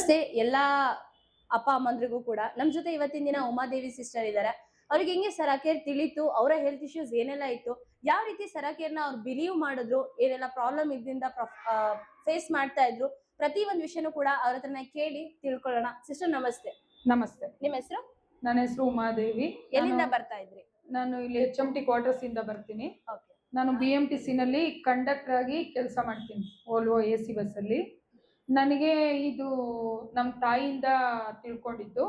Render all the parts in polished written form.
ನಮಸ್ತೆ ಎಲ್ಲಾ ಅಪ್ಪ ಅಮ್ಮಂದ್ರಿಗೂ ಕೂಡ ನಮ್ ಜೊತೆ ಇವತ್ತಿನ ದಿನ ಉಮಾದೇವಿ ಸಿಸ್ಟರ್ ಇದ್ದಾರೆ. ಅವ್ರಿಗೆ ಹೆಂಗೆ ಸರಾಕೇರ್ ತಿಳಿತು, ಅವರ ಹೆಲ್ತ್ ಇಶ್ಯೂಸ್ ಏನೆಲ್ಲ ಇತ್ತು, ಯಾವ ರೀತಿ ಸರಾಕೇರ್ನ ಅವ್ರು ಬಿಲೀವ್ ಮಾಡಿದ್ರು, ಏನೆಲ್ಲ ಪ್ರಾಬ್ಲಮ್ ಇದ್ರಿಂದ ಫೇಸ್ ಮಾಡ್ತಾ ಇದ್ರು, ಪ್ರತಿ ಒಂದು ವಿಷಯನೂ ಕೂಡ ಅವ್ರ ಹತ್ರನ ಕೇಳಿ ತಿಳ್ಕೊಳ್ಳೋಣ. ಸಿಸ್ಟರ್ ನಮಸ್ತೆ. ನಮಸ್ತೆ. ನಿಮ್ಮ ಹೆಸರು? ನನ್ನ ಹೆಸರು ಉಮಾದೇವಿ. ಎಲ್ಲಿಂದ ಬರ್ತಾ ಇದ್ರಿ? ನಾನು ಇಲ್ಲಿ HMT ಕ್ವಾರ್ಟರ್ಸ್ ಇಂದ ಬರ್ತೀನಿ. ಓಕೆ. ನಾನು BMTC ನಲ್ಲಿ ಕಂಡಕ್ಟರ್ ಆಗಿ ಕೆಲಸ ಮಾಡ್ತೀನಿ, ವೋಲ್ವೋ AC ಬಸ್ ಅಲ್ಲಿ. ನನಗೆ ಇದು ನಮ್ಮ ತಾಯಿಯಿಂದ ತಿಳ್ಕೊಂಡಿದ್ದು.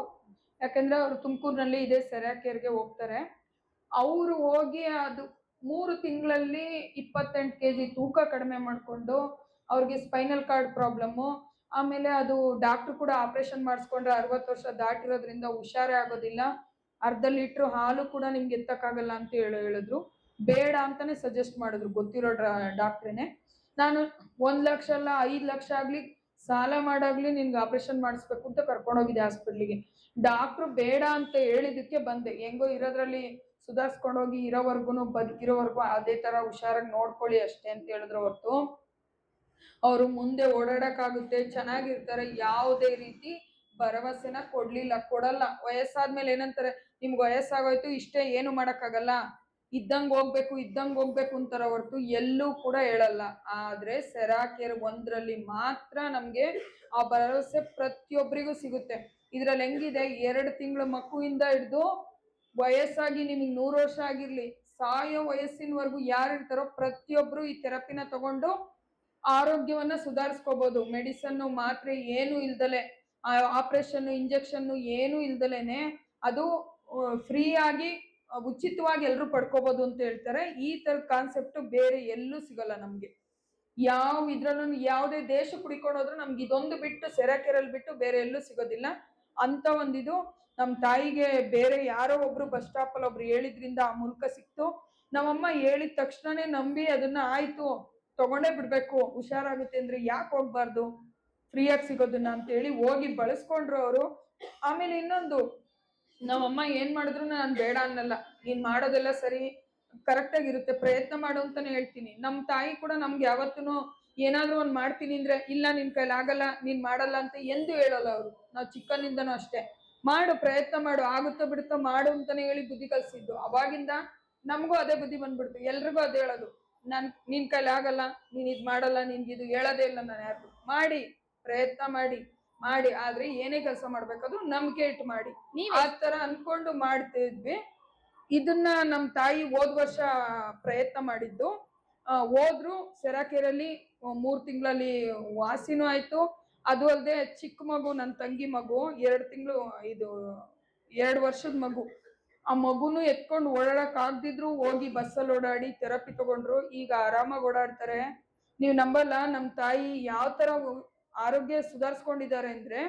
ಯಾಕಂದ್ರೆ ಅವರು ತುಮಕೂರಿನಲ್ಲಿ ಇದೇ ಸೆರಾಕೇರ್ಗೆ ಹೋಗ್ತಾರೆ. ಅವರು ಹೋಗಿ ಅದು 3 ತಿಂಗಳಲ್ಲಿ 28 kg ತೂಕ ಕಡಿಮೆ ಮಾಡಿಕೊಂಡು, ಅವ್ರಿಗೆ ಸ್ಪೈನಲ್ ಕಾರ್ಡ್ ಪ್ರಾಬ್ಲಮ್ಮು, ಆಮೇಲೆ ಅದು ಡಾಕ್ಟ್ರು ಕೂಡ ಆಪರೇಷನ್ ಮಾಡಿಸ್ಕೊಂಡ್ರೆ 60 ವರ್ಷ ದಾಟಿರೋದ್ರಿಂದ ಹುಷಾರೇ ಆಗೋದಿಲ್ಲ, ಅರ್ಧ ಲೀಟ್ರ್ ಹಾಲು ಕೂಡ ನಿಮ್ಗೆ ಎತ್ತಕ್ಕಾಗಲ್ಲ ಅಂತ ಹೇಳಿದ್ರು. ಬೇಡ ಅಂತಾನೆ ಸಜೆಸ್ಟ್ ಮಾಡಿದ್ರು, ಗೊತ್ತಿರೋ ಡಾಕ್ಟ್ರೇನೆ. ನಾನು 1 ಲಕ್ಷ ಅಲ್ಲ 5 ಲಕ್ಷ ಆಗ್ಲಿ ಸಾಲ ಮಾಡಾಗ್ಲಿ ನಿನ್ಗೆ ಆಪರೇಷನ್ ಮಾಡಿಸ್ಬೇಕು ಅಂತ ಕರ್ಕೊಂಡೋಗಿದ್ದೆ ಹಾಸ್ಪಿಟ್ಲಿಗೆ. ಡಾಕ್ಟ್ರು ಬೇಡ ಅಂತ ಹೇಳಿದಕ್ಕೆ ಬಂದೆ. ಹೆಂಗೋ ಇರೋದ್ರಲ್ಲಿ ಸುಧಾರಿಸ್ಕೊಂಡೋಗಿ ಇರೋವರ್ಗು ಬದುಕಿರೋವರ್ಗು ಅದೇ ತರ ಹುಷಾರಾಗಿ ನೋಡ್ಕೊಳ್ಳಿ ಅಷ್ಟೇ ಅಂತ ಹೇಳಿದ್ರು ಹೊರತು ಅವರು ಮುಂದೆ ಓಡಾಡಕ್ಕಾಗುತ್ತೆ, ಚೆನ್ನಾಗಿರ್ತಾರೆ, ಯಾವುದೇ ರೀತಿ ಭರವಸೆನ ಕೊಡಲ್ಲ. ವಯಸ್ಸಾದ್ಮೇಲೆ ಏನಂತಾರೆ, ನಿಮ್ಗೆ ವಯಸ್ಸಾಗೋಯ್ತು ಇಷ್ಟೇ, ಏನು ಮಾಡಕ್ಕಾಗಲ್ಲ, ಇದ್ದಂಗೆ ಹೋಗ್ಬೇಕು ಅಂತಾರ ಹೊರತು ಎಲ್ಲೂ ಕೂಡ ಹೇಳಲ್ಲ. ಆದ್ರೆ ಸೆರಾಕೇರ್ 1ರಲ್ಲಿ ಮಾತ್ರ ನಮ್ಗೆ ಆ ಭರವಸೆ ಪ್ರತಿಯೊಬ್ಬರಿಗೂ ಸಿಗುತ್ತೆ. ಇದ್ರಲ್ಲಿ ಹೆಂಗಿದೆ, 2 ತಿಂಗಳ ಮಗುವಿಂದ ಹಿಡ್ದು ವಯಸ್ಸಾಗಿ ನಿಮಗೆ 100 ವರ್ಷ ಆಗಿರ್ಲಿ, ಸಾಯೋ ವಯಸ್ಸಿನವರೆಗೂ ಯಾರು ಇರ್ತಾರೋ ಪ್ರತಿಯೊಬ್ರು ಈ ಥೆರಪಿನ ತಗೊಂಡು ಆರೋಗ್ಯವನ್ನ ಸುಧಾರಿಸ್ಕೋಬಹುದು. ಮೆಡಿಸನ್ ಮಾತ್ರೆ ಏನು ಇಲ್ದಲೆ, ಆಪರೇಷನ್ ಇಂಜೆಕ್ಷನ್ ಏನು ಇಲ್ದಲೇನೆ ಅದು ಫ್ರೀ ಆಗಿ ಉಚಿತವಾಗಿ ಎಲ್ಲರೂ ಪಡ್ಕೋಬಹುದು ಅಂತ ಹೇಳ್ತಾರೆ. ಈ ತರದ ಕಾನ್ಸೆಪ್ಟ್ ಬೇರೆ ಎಲ್ಲೂ ಸಿಗಲ್ಲ ನಮ್ಗೆ. ಇದ್ರಲ್ಲೂ ಯಾವುದೇ ದೇಶ ಹುಡ್ಕೊಂಡೋದ್ರು ನಮ್ಗೆ ಇದೊಂದು ಬಿಟ್ಟು, ಸೆರಾಕೇರಲ್ಲಿ ಬಿಟ್ಟು ಬೇರೆ ಎಲ್ಲೂ ಸಿಗೋದಿಲ್ಲ ಅಂತ ಒಂದಿದು. ನಮ್ಮ ತಾಯಿಗೆ ಬೇರೆ ಯಾರೋ ಒಬ್ರು ಬಸ್ ಸ್ಟಾಪ್ ಅಲ್ಲಿ ಒಬ್ರು ಹೇಳಿದ್ರಿಂದ ಆ ಮೂಲಕ ಸಿಕ್ತು. ನಮ್ಮಮ್ಮ ಹೇಳಿದ ತಕ್ಷಣನೇ ನಂಬಿ ಅದನ್ನ ಆಯ್ತು ತಗೊಂಡೇ ಬಿಡ್ಬೇಕು, ಹುಷಾರಾಗುತ್ತೆ ಅಂದ್ರೆ ಯಾಕೆ ಹೋಗ್ಬಾರ್ದು, ಫ್ರೀಯಾಗಿ ಸಿಗೋದನ್ನ ಅಂತ ಹೇಳಿ ಹೋಗಿ ಬಳಸ್ಕೊಂಡ್ರು ಅವರು. ಆಮೇಲೆ ಇನ್ನೊಂದು, ನಮ್ಮಮ್ಮ ಏನ್ ಮಾಡಿದ್ರು ನಾನು ಬೇಡ ಅನ್ನಲ್ಲ, ನೀನ್ ಮಾಡೋದೆಲ್ಲ ಸರಿ, ಕರೆಕ್ಟ್ ಆಗಿರುತ್ತೆ, ಪ್ರಯತ್ನ ಮಾಡು ಅಂತಾನೆ ಹೇಳ್ತೀನಿ. ನಮ್ಮ ತಾಯಿ ಕೂಡ ನಮ್ಗೆ ಯಾವತ್ತೂ ಏನಾದ್ರೂ ಒಂದ್ ಮಾಡ್ತೀನಿ ಅಂದ್ರೆ ಇಲ್ಲ ನಿನ್ ಕೈಲಿ ಆಗಲ್ಲ, ನೀನ್ ಮಾಡಲ್ಲ ಅಂತ ಎಂದು ಹೇಳಲ್ಲ ಅವರು. ನಾವು ಚಿಕ್ಕನಿಂದನೂ ಅಷ್ಟೇ, ಮಾಡು, ಪ್ರಯತ್ನ ಮಾಡು, ಆಗುತ್ತೋ ಬಿಡುತ್ತೋ ಮಾಡು ಅಂತಾನೆ ಹೇಳಿ ಬುದ್ಧಿ ಕಲ್ಸಿದ್ದು. ಅವಾಗಿಂದ ನಮಗೂ ಅದೇ ಬುದ್ಧಿ ಬಂದ್ಬಿಡ್ತು, ಎಲ್ರಿಗೂ ಅದೇ ಹೇಳೋದು, ನಿನ್ ಕೈಲಿ ಆಗಲ್ಲ, ನೀನ್ ಇದ್ ಮಾಡಲ್ಲ, ನಿನ್ಗಿದು ಹೇಳೋದೇ ಇಲ್ಲ ನಾನು ಯಾರು. ಮಾಡಿ, ಪ್ರಯತ್ನ ಮಾಡಿ ಆದ್ರೆ ಏನೇ ಕೆಲಸ ಮಾಡ್ಬೇಕಾದ್ರೂ ನಂಬಿಕೆ ಇಟ್ಟು ಮಾಡಿ, ಆ ತರ ಅನ್ಕೊಂಡು ಮಾಡ್ತಿದ್ವಿ. ಇದನ್ನ ನಮ್ಮ ತಾಯಿ ಹೋದ್ ವರ್ಷ ಪ್ರಯತ್ನ ಮಾಡಿದ್ದು. ಹೋದ್ರು ಸೆರಾಕೇರಲ್ಲಿ 3 ತಿಂಗಳಲ್ಲಿ ವಾಸಿನೂ ಆಯ್ತು. ಅದು ಅಲ್ಲದೆ ಚಿಕ್ಕ ಮಗು, ನನ್ನ ತಂಗಿ ಮಗು 2 ತಿಂಗಳು, ಇದು 2 ವರ್ಷದ ಮಗು, ಆ ಮಗುನು ಎತ್ಕೊಂಡು ಓಡಾಡಕ್ ಆಗ್ದಿದ್ರು ಹೋಗಿ ಬಸ್ಸಲ್ಲಿ ಓಡಾಡಿ ಥೆರಪಿ ತಗೊಂಡ್ರು. ಈಗ ಆರಾಮಾಗಿ ಓಡಾಡ್ತಾರೆ. ನೀವು ನಂಬಲ್ಲ, ನಮ್ಮ ತಾಯಿ ಯಾವ ತರ ಆರೋಗ್ಯ ಸುಧಾರಿಸ್ಕೊಂಡಿದ್ದಾರೆ ಅಂದ್ರೆ,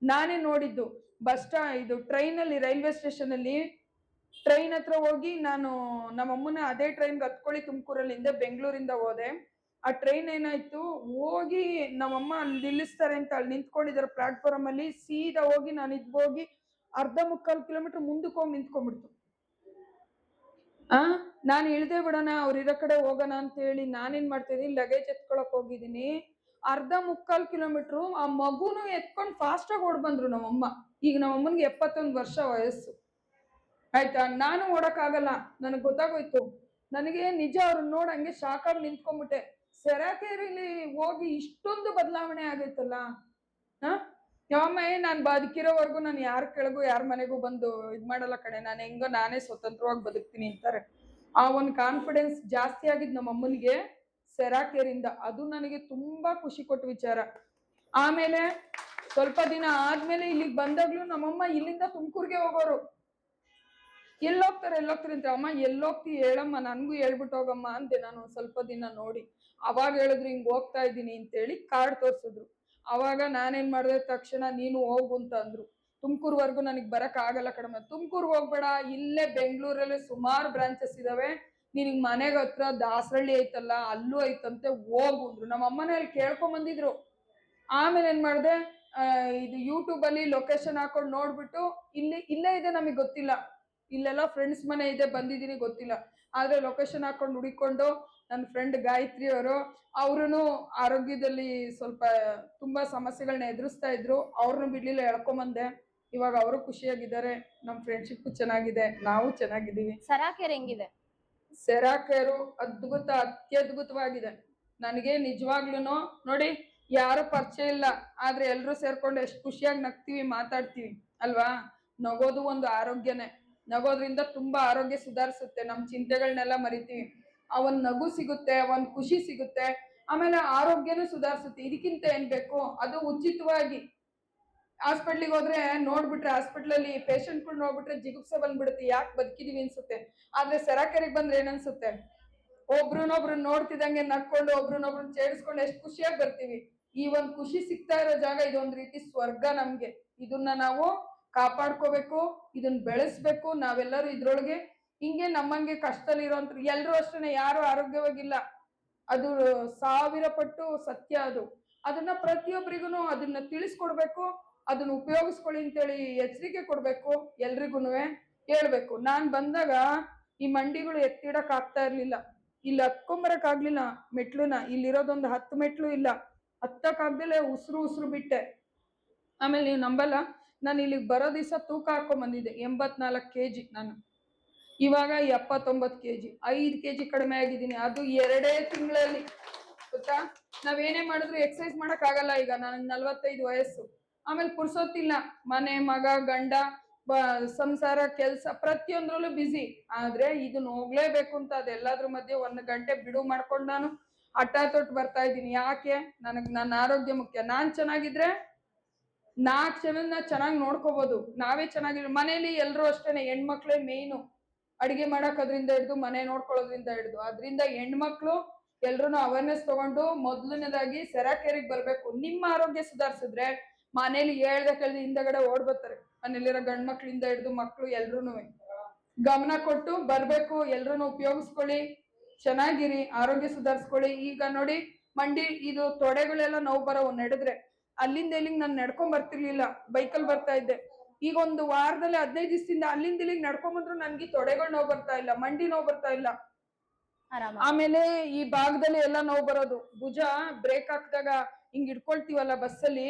ನಾನೇ ನೋಡಿದ್ದು. ಇದು ಟ್ರೈನಲ್ಲಿ, ರೈಲ್ವೆ ಸ್ಟೇಷನ್ ಅಲ್ಲಿ ಟ್ರೈನ್ ಹತ್ರ ಹೋಗಿ ನಾನು ನಮ್ಮಮ್ಮನ ಅದೇ ಟ್ರೈನ್ಗೆ ಹತ್ಕೊಳ್ಳಿ, ತುಮಕೂರಲ್ಲಿಂದ ಬೆಂಗಳೂರಿಂದ ಹೋದೆ. ಆ ಟ್ರೈನ್ ಏನಾಯ್ತು, ಹೋಗಿ ನಮ್ಮಮ್ಮ ಅಲ್ಲಿ ನಿಲ್ಲಿಸ್ತಾರೆ ಅಂತ ಅಲ್ಲಿ ನಿಂತ್ಕೊಂಡಿದ್ದಾರೆ ಪ್ಲಾಟ್ಫಾರ್ಮ್ ಅಲ್ಲಿ. ಸೀದಾ ಹೋಗಿ ನಾನು ಹೋಗಿ 1/4 ಕಿಲೋಮೀಟರ್ ಮುಂದಕ್ಕೆ ಹೋಗಿ ನಿಂತ್ಕೊಂಡ್ಬಿಡ್ತು. ನಾನು ಇಳ್ದೇ ಬಿಡೋಣ, ಅವ್ರು ಇರೋ ಕಡೆ ಹೋಗೋಣ ಅಂತ ಹೇಳಿ ನಾನೇನ್ ಮಾಡ್ತಾ ಇದೀನಿ, ಲಗೇಜ್ ಎತ್ಕೊಳಕ್ ಹೋಗಿದ್ದೀನಿ. 1/4 ಕಿಲೋಮೀಟ್ರು ಆ ಮಗುನು ಎತ್ಕೊಂಡು ಫಾಸ್ಟ್ ಆಗಿ ಓಡ್ ಬಂದ್ರು ನಮ್ಮಮ್ಮ. ಈಗ ನಮ್ಮಮ್ಮನ್ಗೆ 71 ವರ್ಷ ವಯಸ್ಸು ಆಯ್ತಾ. ನಾನು ಓಡಕ್ ಆಗಲ್ಲ, ನನಗ್ ಗೊತ್ತಾಗೋಯ್ತು. ನನಗೆ ನಿಜ ಅವ್ರನ್ನ ನೋಡ್ ಹಂಗೆ ಶಾಕಾಗಿ ನಿಂತ್ಕೊಂಡ್ಬಿಟ್ಟೆ. ಸೆರಾಕೇರಿಲಿ ಹೋಗಿ ಇಷ್ಟೊಂದು ಬದಲಾವಣೆ ಆಗೈತಲ್ಲ. ಯಾವಮ್ಮ ನಾನ್ ಬದುಕಿರೋವರೆಗೂ ನಾನು ಯಾರ ಕೆಳಗೂ ಯಾರ ಮನೆಗೂ ಬಂದು ಇದ್ ಮಾಡಲ್ಲ ಕಣೆ, ನಾನು ಹೆಂಗೋ ನಾನೇ ಸ್ವತಂತ್ರವಾಗಿ ಬದುಕ್ತೀನಿ ಅಂತಾರೆ. ಆ ಒಂದು ಕಾನ್ಫಿಡೆನ್ಸ್ ಜಾಸ್ತಿ ಆಗಿದ್ ನಮ್ಮ ಅಮ್ಮನಿಗೆ ಸೆರಾಕೇರಿಂದ. ಅದು ನನಗೆ ತುಂಬಾ ಖುಷಿ ಕೊಟ್ಟ ವಿಚಾರ. ಆಮೇಲೆ ಸ್ವಲ್ಪ ದಿನ ಆದ್ಮೇಲೆ ಇಲ್ಲಿಗೆ ಬಂದಾಗ್ಲೂ ನಮ್ಮಮ್ಮ ಇಲ್ಲಿಂದ ತುಮಕೂರ್ಗೆ ಹೋಗೋರು. ಎಲ್ಲೋಗ್ತಾರೆ ಅಂತ, ಅಮ್ಮ ಎಲ್ಲೋಗ್ತಿ ಹೇಳಮ್ಮ, ನನ್ಗೂ ಹೇಳ್ಬಿಟ್ಟು ಹೋಗಮ್ಮ ಅಂದೆ ನಾನು ಸ್ವಲ್ಪ ದಿನ ನೋಡಿ. ಅವಾಗ ಹೇಳಿದ್ರು ಹಿಂಗ್ ಹೋಗ್ತಾ ಇದ್ದೀನಿ ಅಂತೇಳಿ ಕಾರ್ಡ್ ತೋರ್ಸಿದ್ರು. ಅವಾಗ ನಾನೇನ್ ಮಾಡಿದೆ, ತಕ್ಷಣ ನೀನು ಹೋಗು ಅಂತ ಅಂದ್ರು. ತುಮಕೂರ್ವರೆಗೂ ನನಗೆ ಬರಕ್ ಆಗಲ್ಲ ಕಡಿಮೆ, ತುಮಕೂರ್ಗೆ ಹೋಗ್ಬೇಡ, ಇಲ್ಲೇ ಬೆಂಗಳೂರಲ್ಲಿ ಸುಮಾರು ಬ್ರಾಂಚಸ್ ಇದಾವೆ, ನಿನಗ್ ಮನೆಗೆ ಹತ್ರ ದಾಸರಳ್ಳಿ ಐತಲ್ಲ ಅಲ್ಲೂ ಐತಂತೆ, ಹೋಗು ಅಂದ್ರು. ನಮ್ಮ ಅಮ್ಮನೇ ಅಲ್ಲಿ ಕೇಳ್ಕೊಂಡ್ ಬಂದಿದ್ರು. ಆಮೇಲೆ ಏನ್ ಮಾಡಿದೆ, ಇದು ಯೂಟ್ಯೂಬ್ ಅಲ್ಲಿ ಲೊಕೇಶನ್ ಹಾಕೊಂಡು ನೋಡ್ಬಿಟ್ಟು, ಇಲ್ಲೇ ಇದೆ, ನಮಗೆ ಗೊತ್ತಿಲ್ಲ, ಇಲ್ಲೆಲ್ಲ ಫ್ರೆಂಡ್ಸ್ ಮನೆ ಇದೆ, ಬಂದಿದ್ದೀನಿ ಗೊತ್ತಿಲ್ಲ, ಆದ್ರೆ ಲೊಕೇಶನ್ ಹಾಕೊಂಡು ಹುಡಿಕೊಂಡು ನನ್ನ ಫ್ರೆಂಡ್ ಗಾಯತ್ರಿ ಅವರು ಆರೋಗ್ಯದಲ್ಲಿ ಸ್ವಲ್ಪ ತುಂಬಾ ಸಮಸ್ಯೆಗಳನ್ನ ಎದುರಿಸ್ತಾ ಇದ್ರು. ಅವ್ರನ್ನು ಬಿಡ್ಲಿಲ್ಲ, ಎಳ್ಕೊಂಬಂದೆ. ಇವಾಗ ಅವರು ಖುಷಿಯಾಗಿದ್ದಾರೆ, ನಮ್ಮ ಫ್ರೆಂಡ್ಶಿಪ್ ಚೆನ್ನಾಗಿದೆ, ನಾವು ಚೆನ್ನಾಗಿದ್ದೀವಿ. ಸರಾ ಕೇರ್ ಹೆಂಗಿದೆ? ಸೆರಾ ಕೇರು ಅತ್ಯದ್ಭುತವಾಗಿದೆ. ನನಗೆ ನಿಜವಾಗ್ಲೂ ನೋಡಿ, ಯಾರು ಪರಿಚಯ ಇಲ್ಲ, ಆದ್ರೆ ಎಲ್ರು ಸೇರ್ಕೊಂಡು ಎಷ್ಟು ಖುಷಿಯಾಗಿ ನಗ್ತೀವಿ, ಮಾತಾಡ್ತೀವಿ ಅಲ್ವಾ. ನಗೋದು ಒಂದು ಆರೋಗ್ಯನೇ. ನಗೋದ್ರಿಂದ ತುಂಬಾ ಆರೋಗ್ಯ ಸುಧಾರಿಸುತ್ತೆ, ನಮ್ ಚಿಂತೆಗಳನ್ನೆಲ್ಲ ಮರಿತೀವಿ. ಒಂದ್ ನಗು ಸಿಗುತ್ತೆ, ಒಂದ್ ಖುಷಿ ಸಿಗುತ್ತೆ, ಆಮೇಲೆ ಆರೋಗ್ಯನೂ ಸುಧಾರಿಸುತ್ತೆ. ಇದಕ್ಕಿಂತ ಏನ್ ಬೇಕು? ಅದು ಉಚಿತವಾಗಿ. ಹಾಸ್ಪಿಟ್ಲಿಗೆ ಹೋದ್ರೆ ನೋಡ್ಬಿಟ್ರೆ, ಹಾಸ್ಪಿಟ್ಲಲ್ಲಿ ಪೇಷಂಟ್ಗಳು ನೋಡ್ಬಿಟ್ರೆ ಜಿಗುಪ್ಸೆ ಬಂದ್ಬಿಡುತ್ತೆ, ಯಾಕೆ ಬದುಕಿದೀವಿ ಅನ್ಸುತ್ತೆ. ಆದ್ರೆ ಸೆರಾಕೆರೆಗೆ ಬಂದ್ರೆ ಏನನ್ಸುತ್ತೆ? ಒಬ್ರನ್ನೊಬ್ರು ನೋಡ್ತಿದಂಗೆ ನಕ್ಕೊಂಡು, ಒಬ್ರನ್ನೊಬ್ರನ್ನ ಸೇರಿಸ್ಕೊಂಡು ಎಷ್ಟು ಖುಷಿಯಾಗಿ ಬರ್ತೀವಿ. ಈ ಒಂದ್ ಖುಷಿ ಸಿಗ್ತಾ ಇರೋ ಜಾಗ ಇದೊಂದ್ ರೀತಿ ಸ್ವರ್ಗ ನಮ್ಗೆ. ಇದನ್ನ ನಾವು ಕಾಪಾಡ್ಕೋಬೇಕು, ಇದನ್ನ ಬೆಳೆಸ್ಬೇಕು ನಾವೆಲ್ಲರೂ ಇದ್ರೊಳಗೆ. ಹಿಂಗೆ ನಮ್ಮಂಗೆ ಕಷ್ಟದಲ್ಲಿ ಇರೋಂಥರು ಎಲ್ರು ಅಷ್ಟೇ, ಯಾರು ಆರೋಗ್ಯವಾಗಿಲ್ಲ, ಅದು 1000 ಪಟ್ಟು ಸತ್ಯ. ಅದನ್ನ ಪ್ರತಿಯೊಬ್ಬರಿಗೂ ಅದನ್ನ ತಿಳಿಸ್ಕೊಡ್ಬೇಕು, ಅದನ್ನ ಉಪಯೋಗಿಸ್ಕೊಳ್ಳಿ ಅಂತೇಳಿ ಎಚ್ಚರಿಕೆ ಕೊಡ್ಬೇಕು, ಎಲ್ರಿಗೂನುವೆ ಹೇಳ್ಬೇಕು. ನಾನ್ ಬಂದಾಗ ಈ ಮಂಡಿಗಳು ಎತ್ತಿಡಕ್ ಆಗ್ತಾ ಇರ್ಲಿಲ್ಲ, ಇಲ್ಲಿ ಹತ್ಕೊಂಬರಕ್ ಆಗ್ಲಿಲ್ಲ ಮೆಟ್ಲುನ. ಇಲ್ಲಿರೋದೊಂದು 10 ಮೆಟ್ಲು ಇಲ್ಲ, ಹತ್ತಕ್ಕಾಗ್ದಲೆ ಉಸಿರು ಬಿಟ್ಟೆ. ಆಮೇಲೆ ನೀವು ನಂಬಲ್ಲ, ನಾನು ಇಲ್ಲಿಗೆ ಬರೋ ದಿವಸ ತೂಕ ಹಾಕೊಂಡ್ ಬಂದಿದ್ದೆ 84 kg. ನಾನು ಇವಾಗ 79 kg, 5 kg ಕಡಿಮೆ ಆಗಿದ್ದೀನಿ. ಅದು 2 ತಿಂಗಳಲ್ಲಿ, ಗೊತ್ತಾ. ನಾವೇನೇ ಮಾಡಿದ್ರು ಎಕ್ಸಸೈಸ್ ಮಾಡಕ್ ಆಗಲ್ಲ. ಈಗ ನನಗೆ 45 ವಯಸ್ಸು, ಆಮೇಲೆ ಪುರ್ಸೊತ್ತಿಲ್ಲ. ಮನೆ, ಮಗ, ಗಂಡ, ಸಂಸಾರ, ಕೆಲ್ಸ ಪ್ರತಿಯೊಂದ್ರಲ್ಲೂ ಬಿಸಿ. ಆದ್ರೆ ಇದನ್ನ ಹೋಗ್ಲೇಬೇಕು ಅಂತ ಅದೆಲ್ಲದ್ರ ಮಧ್ಯೆ 1 ಗಂಟೆ ಬಿಡು ಮಾಡ್ಕೊಂಡು ನಾನು ಹಠ ತೊಟ್ಟು ಬರ್ತಾ ಇದ್ದೀನಿ. ಯಾಕೆ? ನನ್ನ ಆರೋಗ್ಯ ಮುಖ್ಯ. ನಾನ್ ಚೆನ್ನಾಗಿದ್ರೆ 4 ಜನನ್ನ ಚೆನ್ನಾಗಿ ನೋಡ್ಕೋಬಹುದು. ನಾವೇ ಚೆನ್ನಾಗಿದ್ರೆ, ಮನೇಲಿ ಎಲ್ರು ಅಷ್ಟೇನೆ, ಹೆಣ್ಮಕ್ಳೇ ಮೇಯ್ನು. ಅಡಿಗೆ ಮಾಡಕ್ ಅದ್ರಿಂದ ಹಿಡ್ದು, ಮನೆ ನೋಡ್ಕೊಳ್ಳೋದ್ರಿಂದ ಹಿಡ್ದು. ಅದ್ರಿಂದ ಹೆಣ್ಮಕ್ಳು ಎಲ್ರು ಅವೇರ್ನೆಸ್ ತಗೊಂಡು ಮೊದಲನೇದಾಗಿ ಸೆರಾಕೆರೆಗೆ ಬರ್ಬೇಕು. ನಿಮ್ಮ ಆರೋಗ್ಯ ಸುಧಾರಿಸಿದ್ರೆ ಮನೇಲಿ ಹೇಳ್ದೆ ಕೇಳ್ದೆ ಹಿಂದಗಡೆ ಓಡ್ ಬರ್ತಾರೆ. ಮನೇಲಿರೋ ಗಂಡ್ ಮಕ್ಳಿಂದ ಹಿಡ್ದು ಮಕ್ಳು ಎಲ್ರುನು ಗಮನ ಕೊಟ್ಟು ಬರ್ಬೇಕು. ಎಲ್ರುನು ಉಪಯೋಗಿಸ್ಕೊಳ್ಳಿ, ಚೆನ್ನಾಗಿರಿ, ಆರೋಗ್ಯ ಸುಧಾರಿಸ್ಕೊಳ್ಳಿ. ಈಗ ನೋಡಿ, ಮಂಡಿ ಇದು ತೊಡೆಗಳೆಲ್ಲ ನೋವು ಬರೋವು ನಡೆದ್ರೆ. ಅಲ್ಲಿಂದ ಇಲ್ಲಿಗೆ ನಾನು ನಡ್ಕೊಂಡ್ ಬರ್ತಿರ್ಲಿಲ್ಲ, ಬೈಕಲ್ಲಿ ಬರ್ತಾ ಇದ್ದೆ. ಈಗ ಒಂದು ವಾರದಲ್ಲಿ 15 ದಿವಸದಿಂದ ಅಲ್ಲಿಂದ ಇಲ್ಲಿಗೆ ನಡ್ಕೊಂಬಂದ್ರು ನನ್ಗೆ ತೊಡೆಗಳು ನೋವು ಬರ್ತಾ ಇಲ್ಲ, ಮಂಡಿ ನೋವು ಬರ್ತಾ ಇಲ್ಲ. ಆಮೇಲೆ ಈ ಭಾಗದಲ್ಲಿ ಎಲ್ಲ ನೋವು ಬರೋದು. ಭುಜ ಬ್ರೇಕ್ ಹಾಕಿದಾಗ ಹಿಂಗ್ ಇಟ್ಕೊಳ್ತೀವಲ್ಲ ಬಸ್ಸಲ್ಲಿ,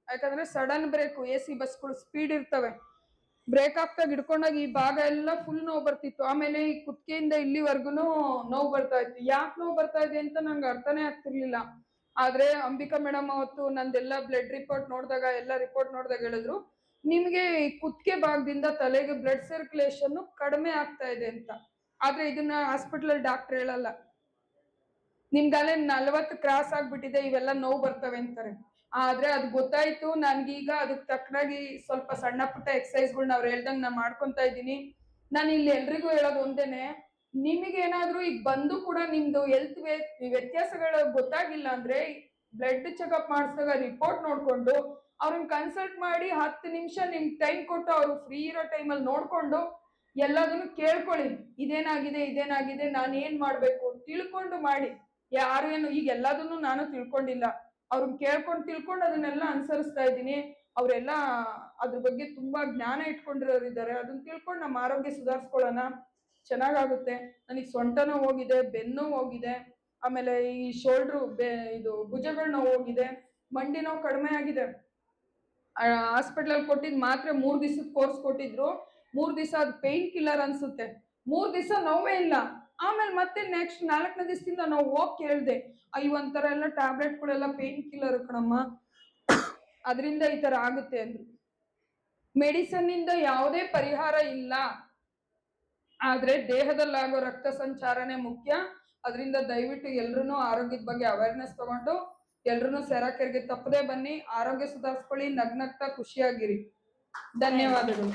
ಯಾಕಂದ್ರೆ ಸಡನ್ ಬ್ರೇಕ್, AC ಬಸ್ಗಳು ಸ್ಪೀಡ್ ಇರ್ತವೆ. ಬ್ರೇಕ್ ಹಾಕ್ದಾಗ ಹಿಡ್ಕೊಂಡಾಗ ಈ ಭಾಗ ಎಲ್ಲ ಫುಲ್ ನೋವು ಬರ್ತಿತ್ತು. ಆಮೇಲೆ ಈ ಕುತ್ತಿಗೆಯಿಂದ ಇಲ್ಲಿವರೆಗೂ ನೋವು ಬರ್ತಾ ಇತ್ತು. ಯಾಕೆ ನೋವು ಬರ್ತಾ ಇದೆ ಅಂತ ನಂಗೆ ಅರ್ಥನೇ ಆಗ್ತಿರ್ಲಿಲ್ಲ. ಆದ್ರೆ ಅಂಬಿಕಾ ಮೇಡಮ್ ಅವತ್ತು ನಂದೆಲ್ಲ ಬ್ಲಡ್ ರಿಪೋರ್ಟ್ ನೋಡಿದಾಗ, ಎಲ್ಲ ರಿಪೋರ್ಟ್ ನೋಡಿದಾಗ ಹೇಳಿದ್ರು, ನಿಮ್ಗೆ ಕುತ್ತಿಗೆ ಭಾಗದಿಂದ ತಲೆಗೆ ಬ್ಲಡ್ ಸರ್ಕ್ಯುಲೇಷನ್ ಕಡಿಮೆ ಆಗ್ತಾ ಇದೆ ಅಂತ. ಆದ್ರೆ ಇದನ್ನ ಹಾಸ್ಪಿಟಲ್ ಡಾಕ್ಟರ್ ಹೇಳಲ್ಲ. ನಿಮ್ಗಲ್ಲೇ 40 ಕ್ರಾಸ್ ಆಗ್ಬಿಟ್ಟಿದೆ, ಇವೆಲ್ಲ ನೋವು ಬರ್ತವೆ ಅಂತಾರೆ. ಆದ್ರೆ ಅದು ಗೊತ್ತಾಯ್ತು ನನ್ಗೀಗ. ಅದಕ್ಕೆ ತಕ್ಕನಾಗಿ ಸ್ವಲ್ಪ ಸಣ್ಣ ಪುಟ್ಟ ಎಕ್ಸಸೈಸ್ಗಳನ್ನ ಅವ್ರು ಹೇಳ್ದಂಗೆ ನಾನು ಮಾಡ್ಕೊಂತ ಇದ್ದೀನಿ. ನಾನು ಇಲ್ಲಿ ಎಲ್ರಿಗೂ ಹೇಳೋದು ಒಂದೇನೆ, ನಿಮಗೇನಾದ್ರೂ ಈಗ ಬಂದು ಕೂಡ ನಿಮ್ದು ಹೆಲ್ತ್ ವ್ಯತ್ಯಾಸಗಳು ಗೊತ್ತಾಗಿಲ್ಲ ಅಂದ್ರೆ, ಬ್ಲಡ್ ಚೆಕಪ್ ಮಾಡಿಸಿದಾಗ ರಿಪೋರ್ಟ್ ನೋಡ್ಕೊಂಡು ಅವ್ರನ್ನ ಕನ್ಸಲ್ಟ್ ಮಾಡಿ 10 ನಿಮಿಷ ನಿಮ್ ಟೈಮ್ ಕೊಟ್ಟು, ಅವ್ರು ಫ್ರೀ ಇರೋ ಟೈಮಲ್ಲಿ ನೋಡ್ಕೊಂಡು ಎಲ್ಲದನ್ನು ಕೇಳ್ಕೊಳ್ಳಿ. ಇದೇನಾಗಿದೆ, ನಾನು ಏನ್ ಮಾಡ್ಬೇಕು ತಿಳ್ಕೊಂಡು ಮಾಡಿ. ಯಾರು ಏನು ಈಗ ಎಲ್ಲದನ್ನು ನಾನು ತಿಳ್ಕೊಂಡಿಲ್ಲ, ಅವ್ರನ್ನ ಕೇಳ್ಕೊಂಡು ತಿಳ್ಕೊಂಡು ಅದನ್ನೆಲ್ಲ ಅನುಸರಿಸ್ತಾ ಇದ್ದೀನಿ. ಅವರೆಲ್ಲ ಅದ್ರ ಬಗ್ಗೆ ತುಂಬಾ ಜ್ಞಾನ ಇಟ್ಕೊಂಡಿರೋರು ಇದ್ದಾರೆ. ಅದನ್ನ ತಿಳ್ಕೊಂಡು ನಮ್ಮ ಆರೋಗ್ಯ ಸುಧಾರಿಸ್ಕೊಳ್ಳೋಣ, ಚೆನ್ನಾಗಾಗುತ್ತೆ. ನನಗೆ ಸೊಂಟ ನೋವು ಹೋಗಿದೆ, ಬೆನ್ನು ಹೋಗಿದೆ, ಆಮೇಲೆ ಈ ಶೋಲ್ಡ್ರು ಇದು ಭುಜಗಳ ನೋವು ಹೋಗಿದೆ, ಮಂಡಿ ನೋವು ಕಡಿಮೆ ಆಗಿದೆ. ಹಾಸ್ಪಿಟ್ಲಲ್ಲಿ ಕೊಟ್ಟಿದ್ ಮಾತ್ರೆ 3 ದಿವಸದ ಕೋರ್ಸ್ ಕೊಟ್ಟಿದ್ರು. 3 ದಿವಸ ಅದು ಪೇನ್ ಕಿಲ್ಲರ್ ಅನ್ಸುತ್ತೆ. 3 ದಿವಸ ನೋವೇ ಇಲ್ಲ. ಆಮೇಲೆ ಮತ್ತೆ ನೆಕ್ಸ್ಟ್ 4ನೇ ದಿವಸದಿಂದ ನಾವು ಹೋಗಿ ಕೇಳ್ದೆ, ಒಂಥರ ಎಲ್ಲ ಟ್ಯಾಬ್ಲೆಟ್ಗಳೆಲ್ಲ ಪೇನ್ ಕಿಲ್ಲರ್ ಕಣಮ್ಮ, ಅದರಿಂದ ಈ ತರ ಆಗುತ್ತೆ ಅಂದ್ರು. ಮೆಡಿಸನ್ ಇಂದ ಯಾವುದೇ ಪರಿಹಾರ ಇಲ್ಲ, ಆದ್ರೆ ದೇಹದಲ್ಲಾಗೋ ರಕ್ತ ಸಂಚಾರನೆ ಮುಖ್ಯ. ಅದರಿಂದ ದಯವಿಟ್ಟು ಎಲ್ರು ಆರೋಗ್ಯದ ಬಗ್ಗೆ ಅವೇರ್ನೆಸ್ ತಗೊಂಡು ಎಲ್ರು ಸೆರಾಕೆರೆಗೆ ತಪ್ಪದೆ ಬನ್ನಿ, ಆರೋಗ್ಯ ಸುಧಾರಿಸ್ಕೊಳ್ಳಿ, ನಗ್ನಗ್ತಾ ಖುಷಿಯಾಗಿರಿ. ಧನ್ಯವಾದಗಳು.